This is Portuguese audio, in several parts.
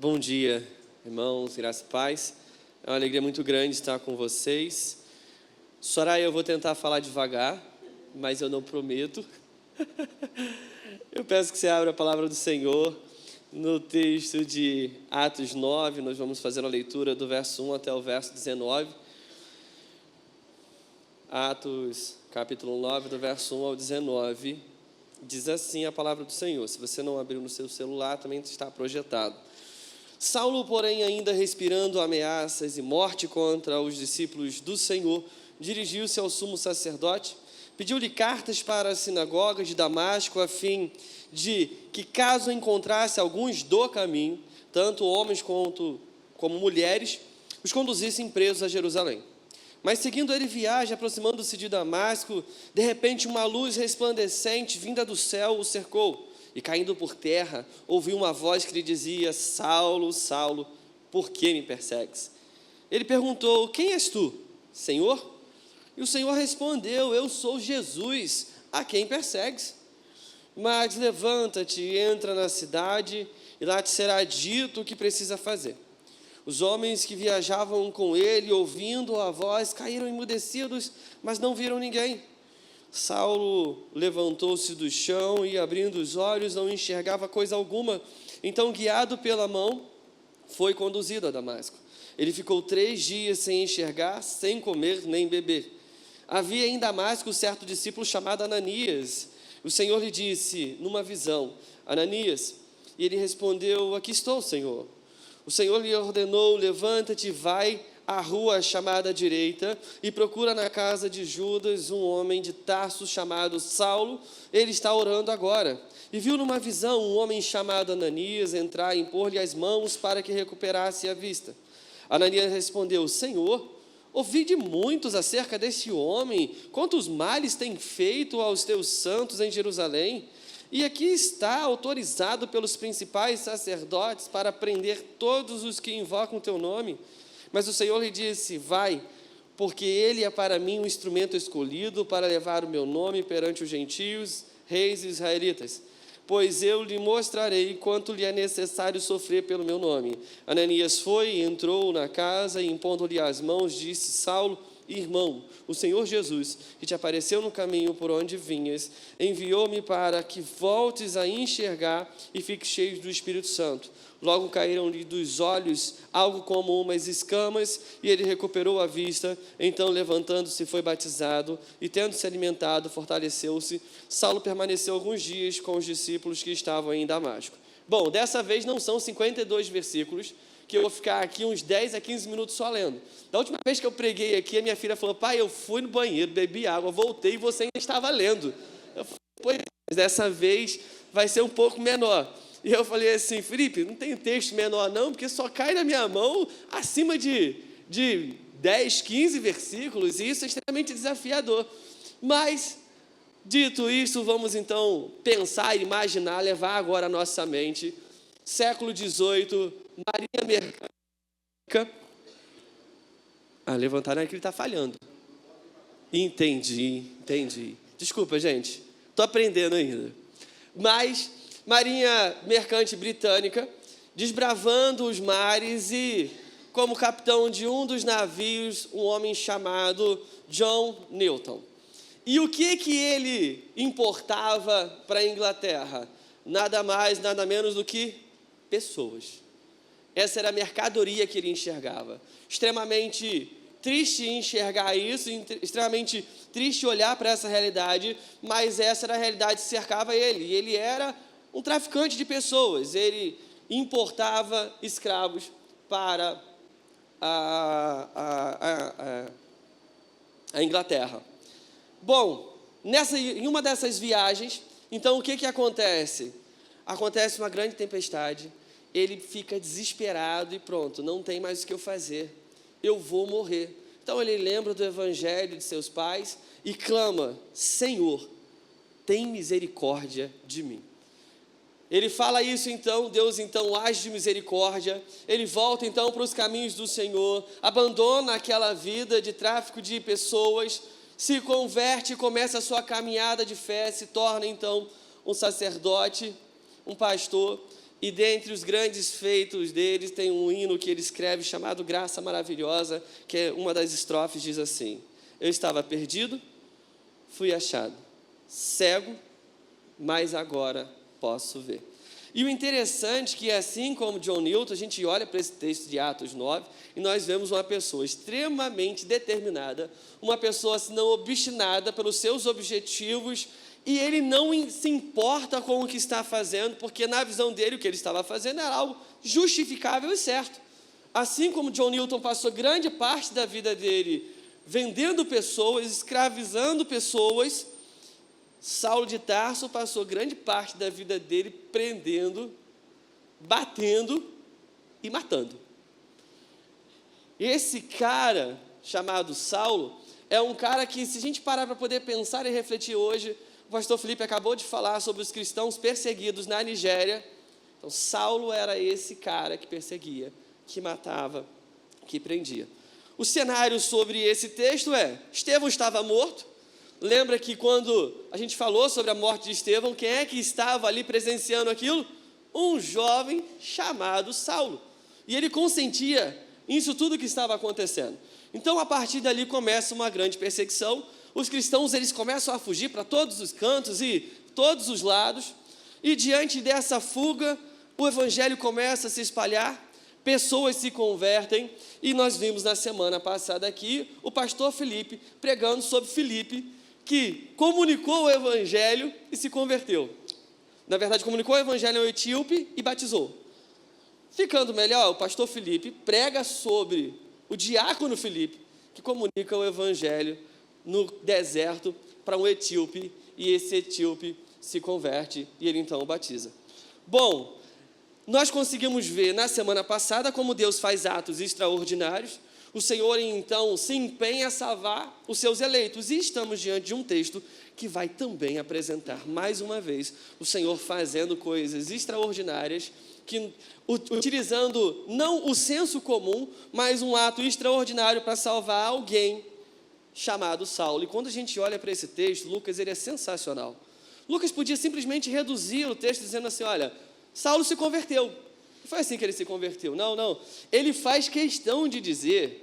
Bom dia, irmãos, graça e paz. É uma alegria muito grande estar com vocês. Soraya, eu vou tentar falar devagar, mas eu não prometo. Eu peço que você abra a palavra do Senhor no texto de Atos 9. Nós vamos fazer a leitura do verso 1 até o verso 19. Atos, capítulo 9, do verso 1 ao 19. Diz assim a palavra do Senhor. Se você não abriu no seu celular, também está projetado. Saulo, porém, ainda respirando ameaças e morte contra os discípulos do Senhor, dirigiu-se ao sumo sacerdote, pediu-lhe cartas para as sinagogas de Damasco, a fim de que, caso encontrasse alguns do caminho, tanto homens como mulheres, os conduzissem presos a Jerusalém. Mas seguindo ele viagem, aproximando-se de Damasco, de repente uma luz resplandecente vinda do céu o cercou. E caindo por terra, ouviu uma voz que lhe dizia: Saulo, Saulo, por que me persegues? Ele perguntou: quem és tu, Senhor? E o Senhor respondeu: eu sou Jesus, a quem persegues. Mas levanta-te e entra na cidade, e lá te será dito o que precisa fazer. Os homens que viajavam com ele, ouvindo a voz, caíram emudecidos, mas não viram ninguém. Saulo levantou-se do chão e, abrindo os olhos, não enxergava coisa alguma. Então, guiado pela mão, foi conduzido a Damasco. Ele ficou 3 dias sem enxergar, sem comer nem beber. Havia em Damasco certo discípulo chamado Ananias. O Senhor lhe disse, numa visão: Ananias. E ele respondeu: aqui estou, Senhor. O Senhor lhe ordenou: levanta-te e vai à rua chamada direita e procura na casa de Judas um homem de Tarso chamado Saulo. Ele está orando agora. E viu numa visão um homem chamado Ananias entrar e impor-lhe as mãos para que recuperasse a vista. Ananias respondeu: Senhor, ouvi de muitos acerca desse homem, quantos males tem feito aos teus santos em Jerusalém. E aqui está autorizado pelos principais sacerdotes para prender todos os que invocam o teu nome. Mas o Senhor lhe disse: vai, porque ele é para mim um instrumento escolhido para levar o meu nome perante os gentios, reis e israelitas. Pois eu lhe mostrarei quanto lhe é necessário sofrer pelo meu nome. Ananias foi e entrou na casa e, impondo-lhe as mãos, disse: Saulo, irmão, o Senhor Jesus, que te apareceu no caminho por onde vinhas, enviou-me para que voltes a enxergar e fiques cheio do Espírito Santo. Logo caíram-lhe dos olhos algo como umas escamas, e ele recuperou a vista. Então, levantando-se, foi batizado, e tendo se alimentado, fortaleceu-se. Saulo permaneceu alguns dias com os discípulos que estavam em Damasco. Bom, dessa vez não são 52 versículos, que eu vou ficar aqui uns 10 a 15 minutos só lendo. Da última vez que eu preguei aqui, a minha filha falou: pai, eu fui no banheiro, bebi água, voltei e você ainda estava lendo. Eu falei: pois, mas dessa vez vai ser um pouco menor. E eu falei assim: Felipe, não tem texto menor não, porque só cai na minha mão acima de 10, 15 versículos, e isso é extremamente desafiador. Mas, dito isso, vamos então pensar, imaginar, levar agora a nossa mente. Século XVIII, Marinha Mercante. Levantaram aqui, ele está falhando. Entendi. Desculpa, gente, estou aprendendo ainda. Mas Marinha Mercante Britânica, desbravando os mares, e como capitão de um dos navios, um homem chamado John Newton. E o que ele importava para a Inglaterra? Nada mais, nada menos do que pessoas. Essa era a mercadoria que ele enxergava. Extremamente triste enxergar isso, extremamente triste olhar para essa realidade, mas essa era a realidade que cercava ele. E ele era um traficante de pessoas. Ele importava escravos para a Inglaterra. Bom, em uma dessas viagens, então o que acontece? Acontece uma grande tempestade. Ele fica desesperado e pronto, não tem mais o que eu fazer, eu vou morrer. Então ele lembra do evangelho de seus pais e clama: Senhor, tem misericórdia de mim. Ele fala isso então, Deus então age de misericórdia, ele volta então para os caminhos do Senhor, abandona aquela vida de tráfico de pessoas, se converte e começa a sua caminhada de fé, se torna então um sacerdote, um pastor. E dentre os grandes feitos deles, tem um hino que ele escreve chamado Graça Maravilhosa, que é uma das estrofes, diz assim: eu estava perdido, fui achado, cego, mas agora posso ver. E o interessante é que, assim como John Newton, a gente olha para esse texto de Atos 9 e nós vemos uma pessoa extremamente determinada, uma pessoa, se não obstinada pelos seus objetivos, e ele não se importa com o que está fazendo, porque na visão dele o que ele estava fazendo era algo justificável e certo. Assim como John Newton passou grande parte da vida dele vendendo pessoas, escravizando pessoas, Saulo de Tarso passou grande parte da vida dele prendendo, batendo e matando. Esse cara, chamado Saulo, é um cara que, se a gente parar para poder pensar e refletir hoje, o pastor Felipe acabou de falar sobre os cristãos perseguidos na Nigéria. Então, Saulo era esse cara que perseguia, que matava, que prendia. O cenário sobre esse texto é: Estevão estava morto. Lembra que quando a gente falou sobre a morte de Estevão, quem é que estava ali presenciando aquilo? Um jovem chamado Saulo. E ele consentia isso tudo que estava acontecendo. Então, a partir dali começa uma grande perseguição. Os cristãos, eles começam a fugir para todos os cantos e todos os lados. E diante dessa fuga, o evangelho começa a se espalhar, pessoas se convertem. E nós vimos na semana passada aqui o pastor Felipe pregando sobre Filipe, que comunicou o evangelho e se converteu. Na verdade, comunicou o evangelho ao etíope e batizou. Ficando melhor, o pastor Felipe prega sobre o diácono Filipe, que comunica o evangelho no deserto para um etíope, e esse etíope se converte e ele então o batiza. Bom, nós conseguimos ver na semana passada como Deus faz atos extraordinários. O Senhor então se empenha a salvar os seus eleitos, e estamos diante de um texto que vai também apresentar mais uma vez o Senhor fazendo coisas extraordinárias, que utilizando não o senso comum, mas um ato extraordinário para salvar alguém chamado Saulo. E quando a gente olha para esse texto, Lucas, ele é sensacional. Lucas podia simplesmente reduzir o texto dizendo assim: olha, Saulo se converteu. Não foi assim que ele se converteu. Não. Ele faz questão de dizer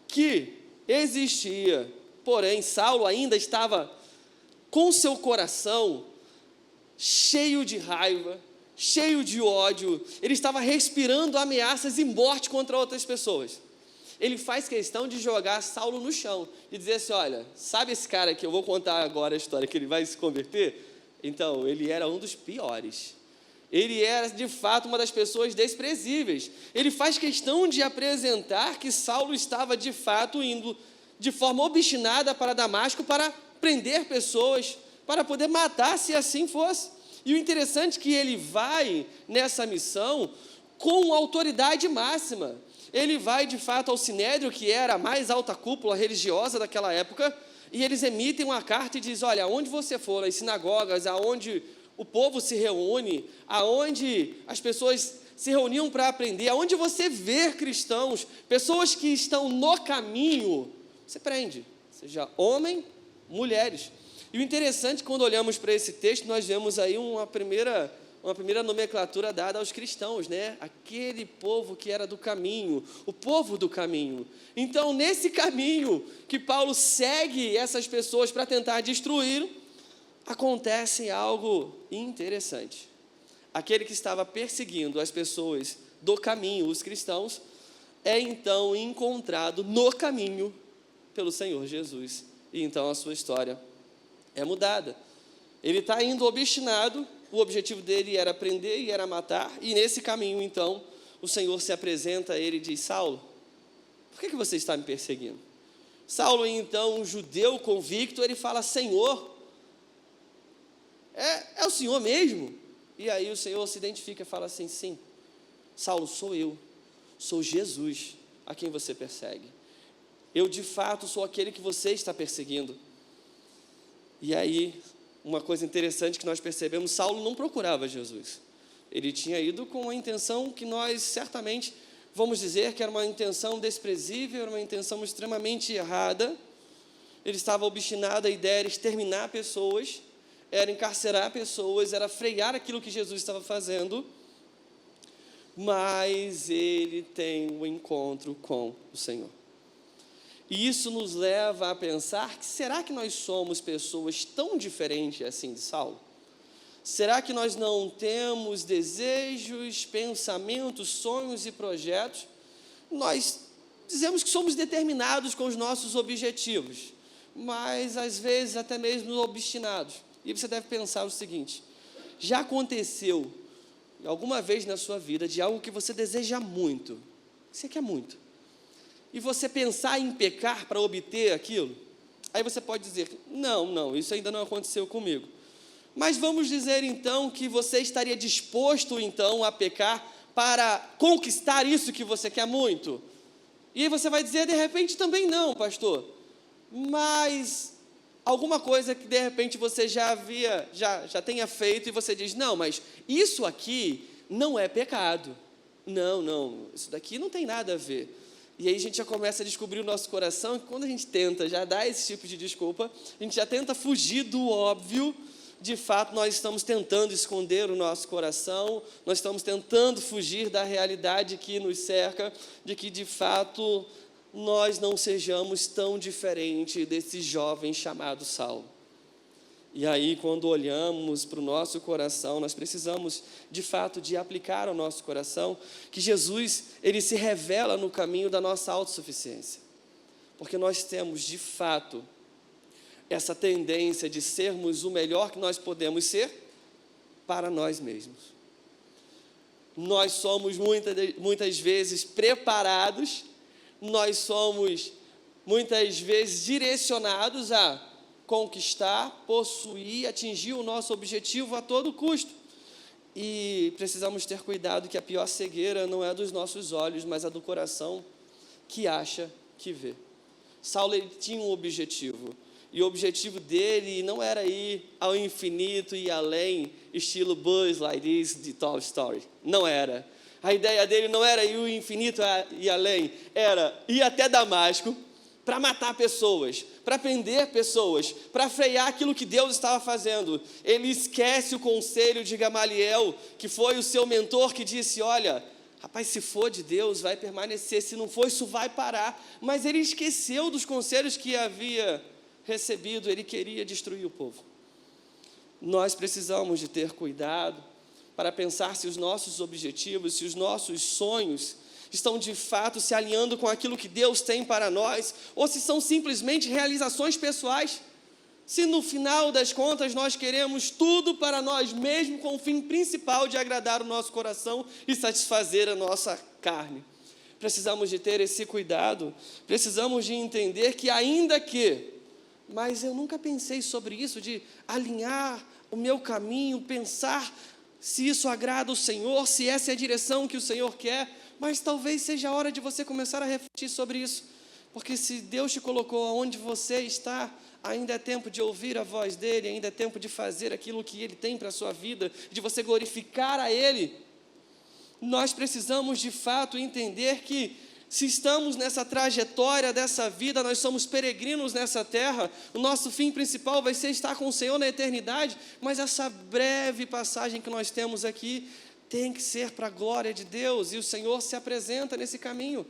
que existia, porém, Saulo ainda estava com seu coração cheio de raiva, cheio de ódio. Ele estava respirando ameaças e morte contra outras pessoas. Ele faz questão de jogar Saulo no chão e dizer assim: olha, sabe esse cara que eu vou contar agora a história, que ele vai se converter? Então, ele era um dos piores. Ele era, de fato, uma das pessoas desprezíveis. Ele faz questão de apresentar que Saulo estava, de fato, indo de forma obstinada para Damasco para prender pessoas, para poder matar, se assim fosse. E o interessante é que ele vai nessa missão com autoridade máxima. Ele vai, de fato, ao Sinédrio, que era a mais alta cúpula religiosa daquela época, e eles emitem uma carta e dizem: olha, aonde você for, as sinagogas, aonde o povo se reúne, aonde as pessoas se reuniam para aprender, aonde você vê cristãos, pessoas que estão no caminho, você prende, seja homem, mulheres. E o interessante, quando olhamos para esse texto, nós vemos aí uma primeira nomenclatura dada aos cristãos, né? Aquele povo que era do caminho, o povo do caminho. Então, nesse caminho que Paulo segue essas pessoas para tentar destruir, acontece algo interessante. Aquele que estava perseguindo as pessoas do caminho, os cristãos, é então encontrado no caminho pelo Senhor Jesus. E então a sua história é mudada. Ele está indo obstinado, o objetivo dele era prender e era matar, e nesse caminho então o Senhor se apresenta a ele e diz: Saulo, por que você está me perseguindo? Saulo, então, um judeu convicto, ele fala: Senhor, é o Senhor mesmo? E aí o Senhor se identifica e fala assim: sim, Saulo, sou eu, sou Jesus a quem você persegue. Eu, de fato, sou aquele que você está perseguindo. E aí, uma coisa interessante que nós percebemos: Saulo não procurava Jesus. Ele tinha ido com uma intenção que nós certamente vamos dizer que era uma intenção desprezível, era uma intenção extremamente errada. Ele estava obstinado, a ideia era exterminar pessoas, era encarcerar pessoas, era frear aquilo que Jesus estava fazendo. mais ele tem um encontro com o Senhor. E isso nos leva a pensar que será que nós somos pessoas tão diferentes assim de Saulo? Será que nós não temos desejos, pensamentos, sonhos e projetos? Nós dizemos que somos determinados com os nossos objetivos, mas às vezes até mesmo obstinados. E você deve pensar o seguinte: já aconteceu alguma vez na sua vida de algo que você deseja muito, que você quer muito, e você pensar em pecar para obter aquilo? Aí você pode dizer: não, isso ainda não aconteceu comigo. Mas vamos dizer então que você estaria disposto então a pecar para conquistar isso que você quer muito? E aí você vai dizer: de repente também não, pastor, mas alguma coisa que de repente você já tenha feito, e você diz: não, mas isso aqui não é pecado, não, isso daqui não tem nada a ver. E aí a gente já começa a descobrir o nosso coração, que quando a gente tenta já dar esse tipo de desculpa, a gente já tenta fugir do óbvio. De fato, nós estamos tentando esconder o nosso coração, nós estamos tentando fugir da realidade que nos cerca, de que, de fato, nós não sejamos tão diferentes desse jovem chamado Saulo. E aí, quando olhamos para o nosso coração, nós precisamos, de fato, de aplicar ao nosso coração que Jesus, ele se revela no caminho da nossa autossuficiência. Porque nós temos, de fato, essa tendência de sermos o melhor que nós podemos ser para nós mesmos. Nós somos muitas vezes preparados, nós somos muitas vezes direcionados a conquistar, possuir, atingir o nosso objetivo a todo custo. E precisamos ter cuidado que a pior cegueira não é a dos nossos olhos, mas a do coração que acha que vê. Saulo, ele tinha um objetivo. E o objetivo dele não era ir ao infinito e além, estilo Buzz Lightyear de Toy Story. Não era. A ideia dele não era ir ao infinito e além, era ir até Damasco para matar pessoas, para prender pessoas, para frear aquilo que Deus estava fazendo. Ele esquece o conselho de Gamaliel, que foi o seu mentor, que disse: olha, rapaz, se for de Deus, vai permanecer, se não for, isso vai parar. Mas ele esqueceu dos conselhos que havia recebido, ele queria destruir o povo. Nós precisamos de ter cuidado para pensar se os nossos objetivos, se os nossos sonhos estão de fato se alinhando com aquilo que Deus tem para nós, ou se são simplesmente realizações pessoais. Se no final das contas nós queremos tudo para nós mesmos, com o fim principal de agradar o nosso coração e satisfazer a nossa carne. Precisamos de ter esse cuidado, precisamos de entender que ainda que, mas eu nunca pensei sobre isso, de alinhar o meu caminho, pensar se isso agrada o Senhor, se essa é a direção que o Senhor quer, mas talvez seja a hora de você começar a refletir sobre isso, porque se Deus te colocou onde você está, ainda é tempo de ouvir a voz dEle, ainda é tempo de fazer aquilo que Ele tem para a sua vida, de você glorificar a Ele. Nós precisamos de fato entender que se estamos nessa trajetória dessa vida, nós somos peregrinos nessa terra, o nosso fim principal vai ser estar com o Senhor na eternidade, mas essa breve passagem que nós temos aqui tem que ser para a glória de Deus, e o Senhor se apresenta nesse caminho,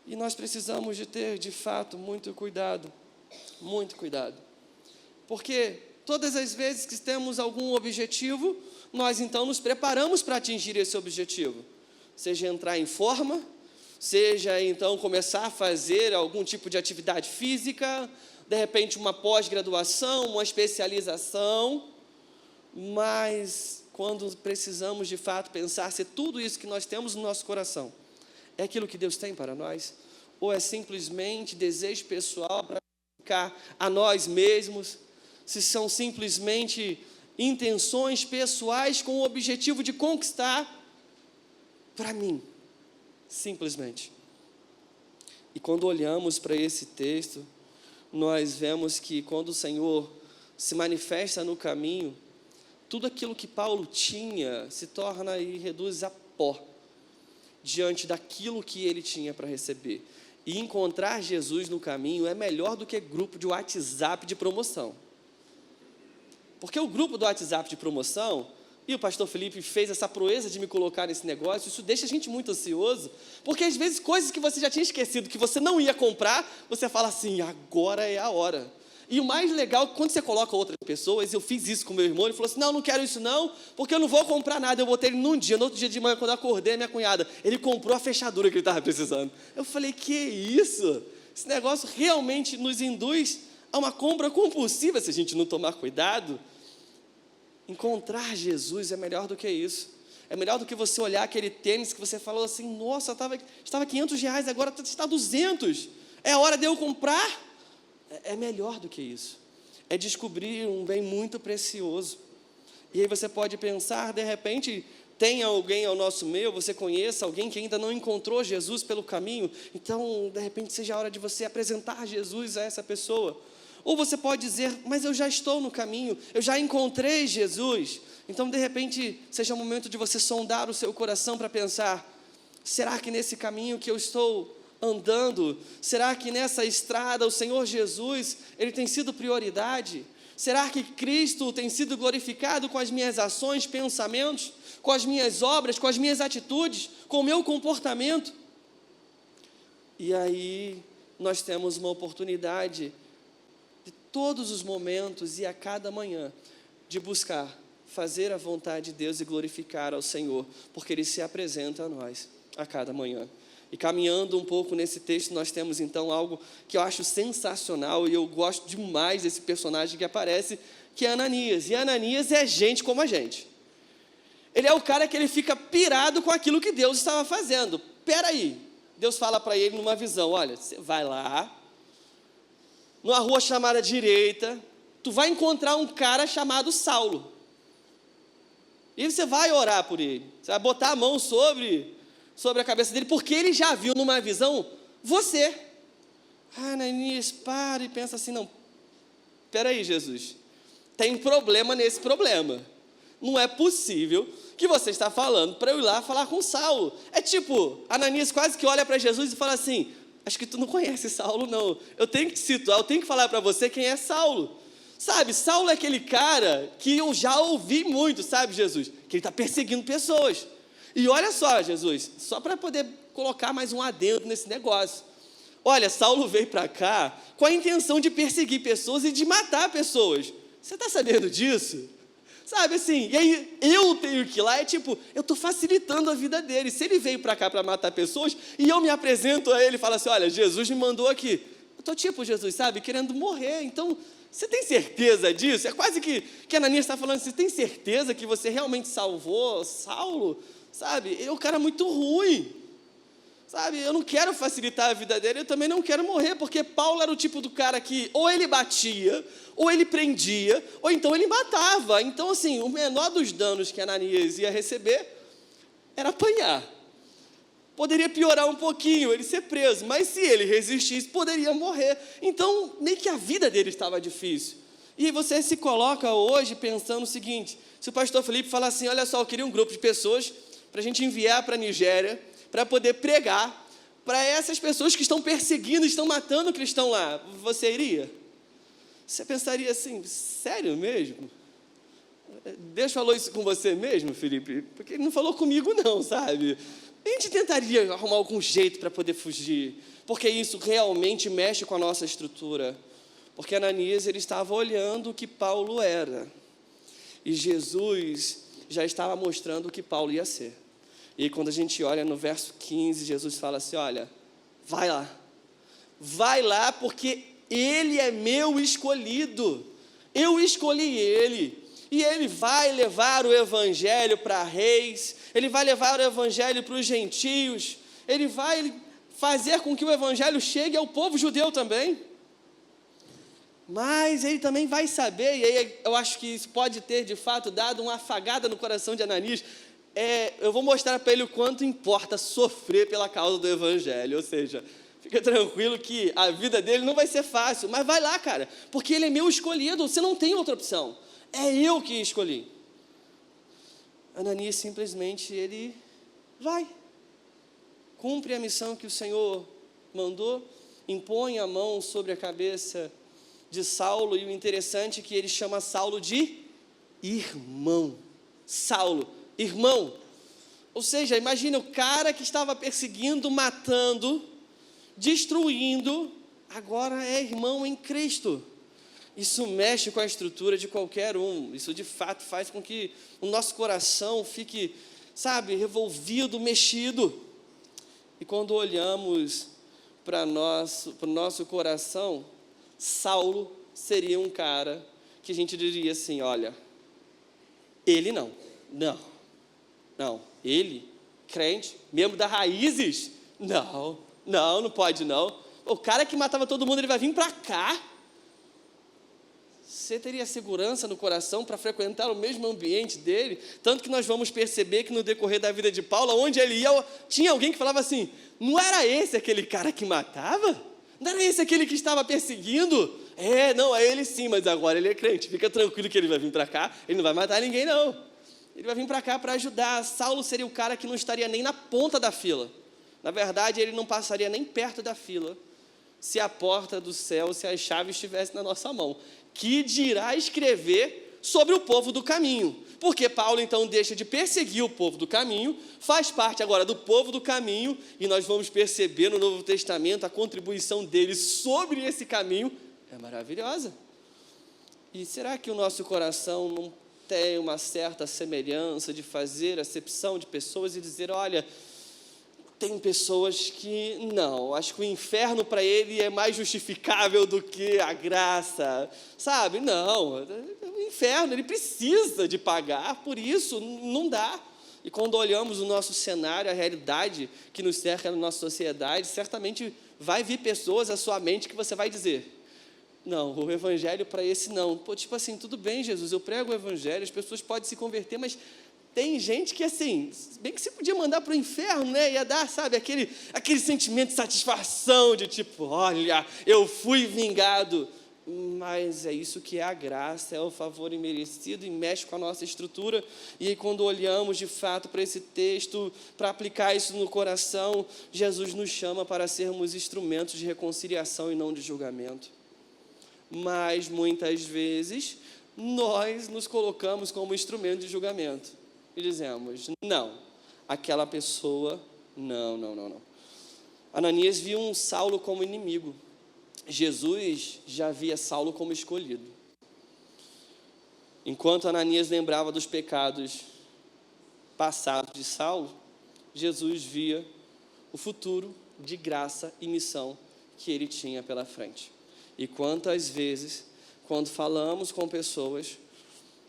e nós precisamos de ter, de fato, muito cuidado, porque todas as vezes que temos algum objetivo, nós então nos preparamos para atingir esse objetivo, seja entrar em forma, seja então começar a fazer algum tipo de atividade física, de repente uma pós-graduação, uma especialização, mas quando precisamos de fato pensar se tudo isso que nós temos no nosso coração é aquilo que Deus tem para nós, ou é simplesmente desejo pessoal para ficar a nós mesmos, se são simplesmente intenções pessoais com o objetivo de conquistar para mim, simplesmente. E quando olhamos para esse texto, nós vemos que quando o Senhor se manifesta no caminho, tudo aquilo que Paulo tinha se torna e reduz a pó, diante daquilo que ele tinha para receber. E encontrar Jesus no caminho é melhor do que grupo de WhatsApp de promoção. Porque o grupo do WhatsApp de promoção, E o pastor Felipe fez essa proeza de me colocar nesse negócio. Isso deixa a gente muito ansioso, porque às vezes coisas que você já tinha esquecido, que você não ia comprar, você fala assim, agora é a hora. E o mais legal, quando você coloca outras pessoas, eu fiz isso com meu irmão, ele falou assim, não quero isso não, porque eu não vou comprar nada. Eu botei ele num dia, no outro dia de manhã, quando eu acordei, minha cunhada, ele comprou a fechadura que ele estava precisando. Eu falei, que isso? Esse negócio realmente nos induz a uma compra compulsiva, se a gente não tomar cuidado. Encontrar Jesus é melhor do que isso. É melhor do que você olhar aquele tênis que você falou assim, nossa, estava R$500, agora está 200. É a hora de eu comprar? É melhor do que isso. É descobrir um bem muito precioso. E aí você pode pensar, de repente, tem alguém ao nosso meio, você conheça alguém que ainda não encontrou Jesus pelo caminho, então, de repente, seja a hora de você apresentar Jesus a essa pessoa. Ou você pode dizer, mas eu já estou no caminho, eu já encontrei Jesus. Então, de repente, seja o momento de você sondar o seu coração para pensar, será que nesse caminho que eu estou andando, será que nessa estrada o Senhor Jesus, Ele tem sido prioridade? Será que Cristo tem sido glorificado com as minhas ações, pensamentos, com as minhas obras, com as minhas atitudes, com o meu comportamento? E aí, nós temos uma oportunidade de todos os momentos e a cada manhã, de buscar fazer a vontade de Deus e glorificar ao Senhor, porque Ele se apresenta a nós a cada manhã. E caminhando um pouco nesse texto, nós temos então algo que eu acho sensacional, e eu gosto demais desse personagem que aparece, que é Ananias. E Ananias é gente como a gente. Ele é o cara que ele fica pirado com aquilo que Deus estava fazendo. Peraí, Deus fala para ele numa visão, olha, você vai lá, numa rua chamada direita, tu vai encontrar um cara chamado Saulo. E você vai orar por ele, você vai botar a mão sobre a cabeça dele, porque ele já viu numa visão você. Ananias para e pensa assim, não, peraí Jesus, tem problema nesse problema. Não é possível que você está falando para eu ir lá falar com Saulo. É tipo, Ananias quase que olha para Jesus e fala assim, acho que tu não conhece Saulo não, eu tenho que te situar, eu tenho que falar para você quem é Saulo. Sabe, Saulo é aquele cara que eu já ouvi muito, sabe Jesus, que ele está perseguindo pessoas. E olha só, Jesus, só para poder colocar mais um adendo nesse negócio. Olha, Saulo veio para cá com a intenção de perseguir pessoas e de matar pessoas. Você está sabendo disso? Sabe assim, e aí eu tenho que ir lá, é tipo, eu estou facilitando a vida dele. Se ele veio para cá para matar pessoas, e eu me apresento a ele e falo assim, olha, Jesus me mandou aqui. Eu estou tipo, Jesus, sabe, querendo morrer. Então, você tem certeza disso? É quase que Ananias está falando, você tem certeza que você realmente salvou Saulo? Sabe, ele é um cara muito ruim. Sabe, eu não quero facilitar a vida dele, eu também não quero morrer, porque Paulo era o tipo do cara que ou ele batia, ou ele prendia, ou então ele matava. Então, assim, o menor dos danos que Ananias ia receber era apanhar. Poderia piorar um pouquinho, ele ser preso, mas se ele resistisse, poderia morrer. Então, meio que a vida dele estava difícil. E você se coloca hoje pensando o seguinte, se o pastor Felipe falar assim, olha só, eu queria um grupo de pessoas para a gente enviar para a Nigéria, para poder pregar para essas pessoas que estão perseguindo, estão matando o cristão lá, você iria? Você pensaria assim, sério mesmo? Deus falou isso com você mesmo, Felipe? Porque ele não falou comigo não, sabe? A gente tentaria arrumar algum jeito para poder fugir, porque isso realmente mexe com a nossa estrutura. Porque Ananias, ele estava olhando o que Paulo era, e Jesus já estava mostrando o que Paulo ia ser. E quando a gente olha no verso 15, Jesus fala assim, olha, vai lá porque ele é meu escolhido, eu escolhi ele, e ele vai levar o evangelho para reis, ele vai levar o evangelho para os gentios, ele vai fazer com que o evangelho chegue ao povo judeu também, mas ele também vai saber, e aí eu acho que isso pode ter de fato dado uma afagada no coração de Ananias. Eu vou mostrar para ele o quanto importa sofrer pela causa do evangelho, ou seja, fica tranquilo que a vida dele não vai ser fácil, mas vai lá, cara, porque ele é meu escolhido, você não tem outra opção, é eu que escolhi. Ananias simplesmente, ele vai, cumpre a missão que o Senhor mandou, impõe a mão sobre a cabeça de Saulo, e o interessante é que ele chama Saulo de irmão. Saulo, irmão. Ou seja, imagina o cara que estava perseguindo, matando, destruindo, agora é irmão em Cristo. Isso mexe com a estrutura de qualquer um. Isso, de fato, faz com que o nosso coração fique, revolvido, mexido. E quando olhamos para o nosso coração, Saulo seria um cara que a gente diria assim, olha, ele não, ele, crente, membro da Raízes, não pode não. O cara que matava todo mundo, ele vai vir para cá. Você teria segurança no coração para frequentar o mesmo ambiente dele? Tanto que nós vamos perceber que no decorrer da vida de Paulo, onde ele ia, tinha alguém que falava assim, não era esse aquele cara que matava? Não era esse aquele que estava perseguindo? É ele sim, mas agora ele é crente. Fica tranquilo que ele vai vir para cá, ele não vai matar ninguém não. Ele vai vir para cá para ajudar. Saulo seria o cara que não estaria nem na ponta da fila. Na verdade, ele não passaria nem perto da fila, se a porta do céu, se as chaves estivessem na nossa mão. Que dirá escrever sobre o povo do caminho. Porque Paulo, então, deixa de perseguir o povo do caminho, faz parte agora do povo do caminho, e nós vamos perceber no Novo Testamento a contribuição dele sobre esse caminho é maravilhosa. E será que o nosso coração não tem uma certa semelhança de fazer acepção de pessoas e dizer, olha, tem pessoas que não, acho que o inferno para ele é mais justificável do que a graça, não, o inferno ele precisa de pagar, por isso não dá. E quando olhamos o nosso cenário, a realidade que nos cerca na nossa sociedade, certamente vai vir pessoas à sua mente que você vai dizer, não, o evangelho para esse não. Tudo bem, Jesus, eu prego o evangelho, as pessoas podem se converter, mas tem gente que, bem que você podia mandar para o inferno, né? Ia dar, aquele sentimento de satisfação, de olha, eu fui vingado. Mas é isso que é a graça, é o favor imerecido e mexe com a nossa estrutura. E aí, quando olhamos, de fato, para esse texto, para aplicar isso no coração, Jesus nos chama para sermos instrumentos de reconciliação e não de julgamento. Mas, muitas vezes, nós nos colocamos como instrumento de julgamento. E dizemos, não, aquela pessoa, não. Ananias viu um Saulo como inimigo. Jesus já via Saulo como escolhido. Enquanto Ananias lembrava dos pecados passados de Saulo, Jesus via o futuro de graça e missão que ele tinha pela frente. E quantas vezes, quando falamos com pessoas,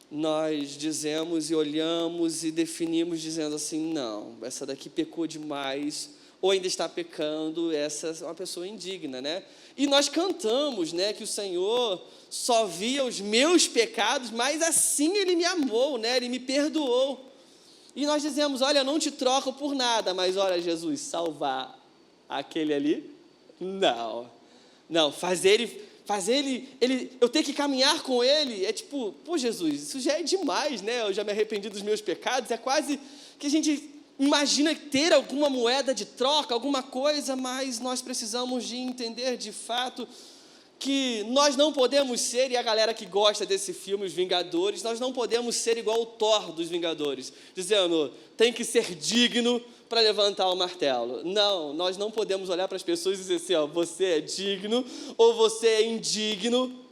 nós dizemos e olhamos e definimos dizendo assim, não, essa daqui pecou demais, ou ainda está pecando, essa é uma pessoa indigna, né? E nós cantamos, né, que o Senhor só via os meus pecados, mas assim Ele me amou, né? Ele me perdoou. E nós dizemos, olha, eu não te troco por nada, mas olha, Jesus, salvar aquele ali, não, eu ter que caminhar com ele, é Jesus, isso já é demais, né? Eu já me arrependi dos meus pecados, é quase que a gente imagina ter alguma moeda de troca, alguma coisa, mas nós precisamos de entender de fato que nós não podemos ser, e a galera que gosta desse filme, Os Vingadores, nós não podemos ser igual o Thor dos Vingadores, dizendo, tem que ser digno para levantar o martelo. Não, nós não podemos olhar para as pessoas e dizer assim, você é digno ou você é indigno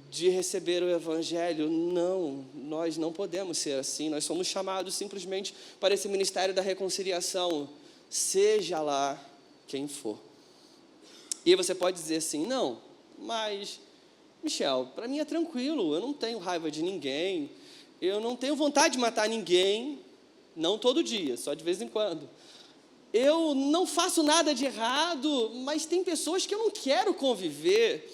de receber o evangelho. Não, nós não podemos ser assim, nós somos chamados simplesmente para esse ministério da reconciliação, seja lá quem for. E você pode dizer assim, não, mas, Michel, para mim é tranquilo, eu não tenho raiva de ninguém, eu não tenho vontade de matar ninguém, não todo dia, só de vez em quando. Eu não faço nada de errado, mas tem pessoas que eu não quero conviver.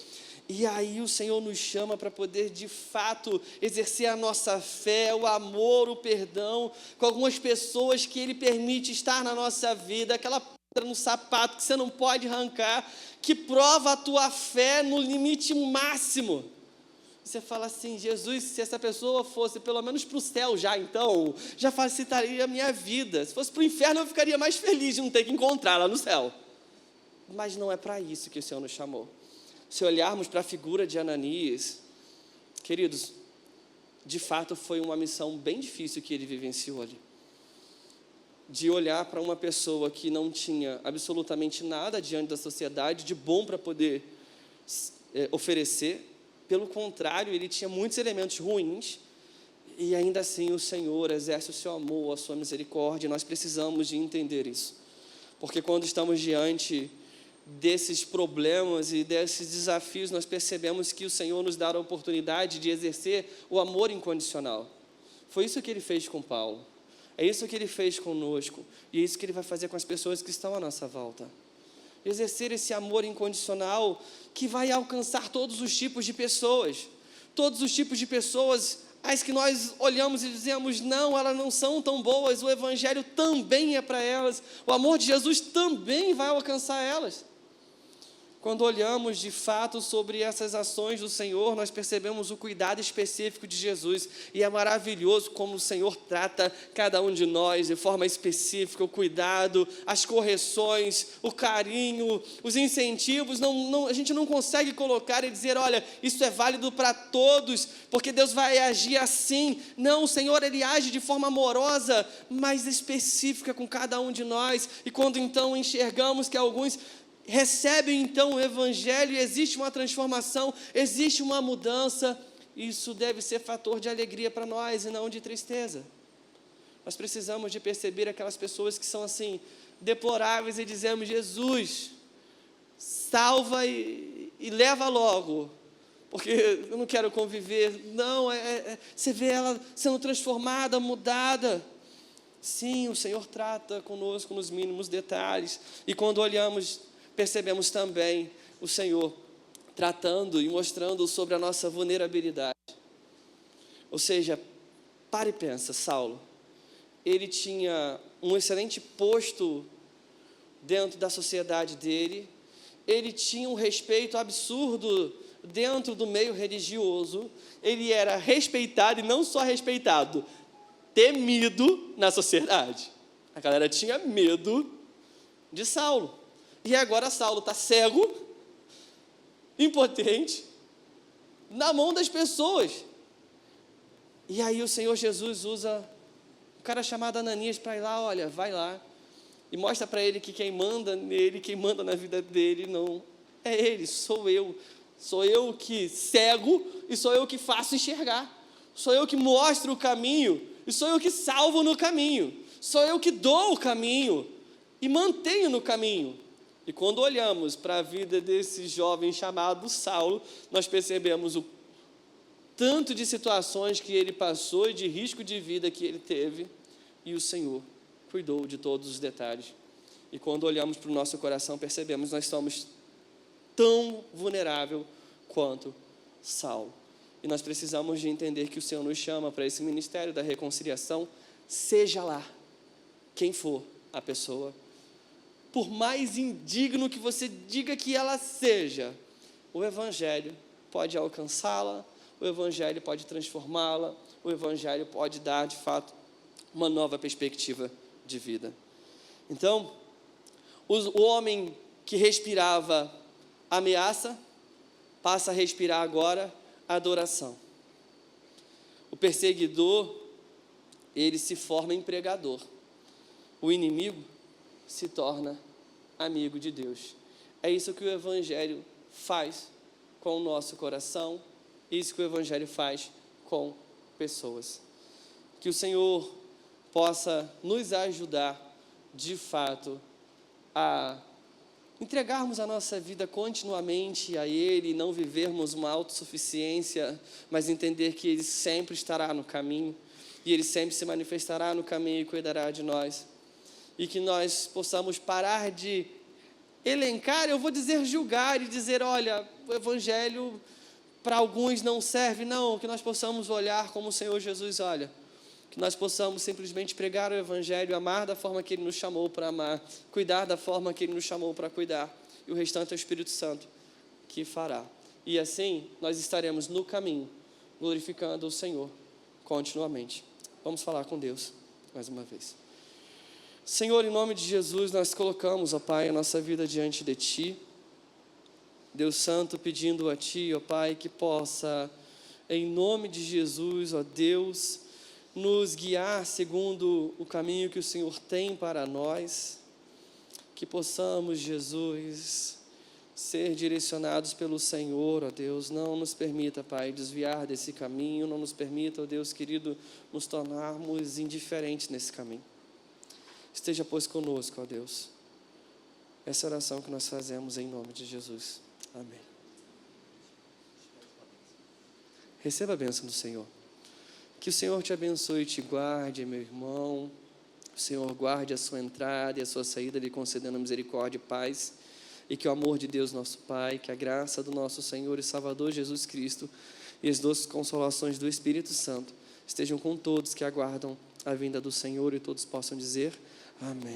E aí o Senhor nos chama para poder, de fato, exercer a nossa fé, o amor, o perdão, com algumas pessoas que Ele permite estar na nossa vida, aquela pedra no sapato que você não pode arrancar, que prova a tua fé no limite máximo. Você fala assim, Jesus, se essa pessoa fosse pelo menos para o céu já, então, já facilitaria a minha vida. Se fosse para o inferno, eu ficaria mais feliz de não ter que encontrá-la no céu. Mas não é para isso que o Senhor nos chamou. Se olharmos para a figura de Ananias, queridos, de fato foi uma missão bem difícil que ele vivenciou ali. De olhar para uma pessoa que não tinha absolutamente nada diante da sociedade de bom para poder oferecer. Pelo contrário, ele tinha muitos elementos ruins, e ainda assim o Senhor exerce o seu amor, a sua misericórdia, e nós precisamos de entender isso. Porque quando estamos diante desses problemas e desses desafios, nós percebemos que o Senhor nos dá a oportunidade de exercer o amor incondicional. Foi isso que ele fez com Paulo, é isso que ele fez conosco, e é isso que ele vai fazer com as pessoas que estão à nossa volta. Exercer esse amor incondicional que vai alcançar todos os tipos de pessoas, as que nós olhamos e dizemos, não, elas não são tão boas, o Evangelho também é para elas, o amor de Jesus também vai alcançar elas. Quando olhamos de fato sobre essas ações do Senhor, nós percebemos o cuidado específico de Jesus, e é maravilhoso como o Senhor trata cada um de nós de forma específica, o cuidado, as correções, o carinho, os incentivos. A gente não consegue colocar e dizer, olha, isso é válido para todos, porque Deus vai agir assim. Não, o Senhor, Ele age de forma amorosa, mas específica com cada um de nós, e quando então enxergamos que alguns recebem então o Evangelho, existe uma transformação, existe uma mudança, isso deve ser fator de alegria para nós e não de tristeza. Nós precisamos de perceber aquelas pessoas que são assim, deploráveis, e dizemos, Jesus, salva e leva logo, porque eu não quero conviver. Não, você vê ela sendo transformada, mudada. Sim, o Senhor trata conosco nos mínimos detalhes, e quando olhamos, percebemos também o Senhor tratando e mostrando sobre a nossa vulnerabilidade. Ou seja, para e pensa, Saulo, ele tinha um excelente posto dentro da sociedade dele, ele tinha um respeito absurdo dentro do meio religioso, ele era respeitado, e não só respeitado, temido na sociedade. A galera tinha medo de Saulo. E agora Saulo está cego, impotente, na mão das pessoas. E aí o Senhor Jesus usa um cara chamado Ananias para ir lá, olha, vai lá, e mostra para ele que quem manda nele, quem manda na vida dele, não é ele, sou eu que cego, e sou eu que faço enxergar, sou eu que mostro o caminho, e sou eu que salvo no caminho, sou eu que dou o caminho, e mantenho no caminho. E quando olhamos para a vida desse jovem chamado Saulo, nós percebemos o tanto de situações que ele passou e de risco de vida que ele teve, e o Senhor cuidou de todos os detalhes. E quando olhamos para o nosso coração, percebemos que nós somos tão vulneráveis quanto Saulo. E nós precisamos de entender que o Senhor nos chama para esse ministério da reconciliação, seja lá quem for a pessoa. Por mais indigno que você diga que ela seja, o Evangelho pode alcançá-la, o Evangelho pode transformá-la, o Evangelho pode dar, de fato, uma nova perspectiva de vida. Então, o homem que respirava ameaça, passa a respirar agora adoração. O perseguidor, ele se forma em pregador. O inimigo se torna amigo de Deus. É isso que o Evangelho faz com o nosso coração, isso que o Evangelho faz com pessoas. Que o Senhor possa nos ajudar, de fato, a entregarmos a nossa vida continuamente a Ele, e não vivermos uma autossuficiência, mas entender que Ele sempre estará no caminho, e Ele sempre se manifestará no caminho e cuidará de nós. E que nós possamos parar de elencar, eu vou dizer julgar, e dizer, olha, o Evangelho para alguns não serve. Não, que nós possamos olhar como o Senhor Jesus olha, que nós possamos simplesmente pregar o Evangelho, amar da forma que Ele nos chamou para amar, cuidar da forma que Ele nos chamou para cuidar, e o restante é o Espírito Santo que fará. E assim nós estaremos no caminho, glorificando o Senhor continuamente. Vamos falar com Deus mais uma vez. Senhor, em nome de Jesus, nós colocamos, ó Pai, a nossa vida diante de Ti. Deus Santo, pedindo a Ti, ó Pai, que possa em nome de Jesus, ó Deus, nos guiar segundo o caminho que o Senhor tem para nós, que possamos, Jesus, ser direcionados pelo Senhor, ó Deus. Não nos permita, Pai, desviar desse caminho, não nos permita, ó Deus querido, nos tornarmos indiferentes nesse caminho. Esteja, pois, conosco, ó Deus. Essa oração que nós fazemos em nome de Jesus. Amém. Receba a bênção do Senhor. Que o Senhor te abençoe e te guarde, meu irmão. O Senhor guarde a sua entrada e a sua saída, lhe concedendo misericórdia e paz. E que o amor de Deus, nosso Pai, que a graça do nosso Senhor e Salvador Jesus Cristo e as doces consolações do Espírito Santo estejam com todos que aguardam a vinda do Senhor, e todos possam dizer amém.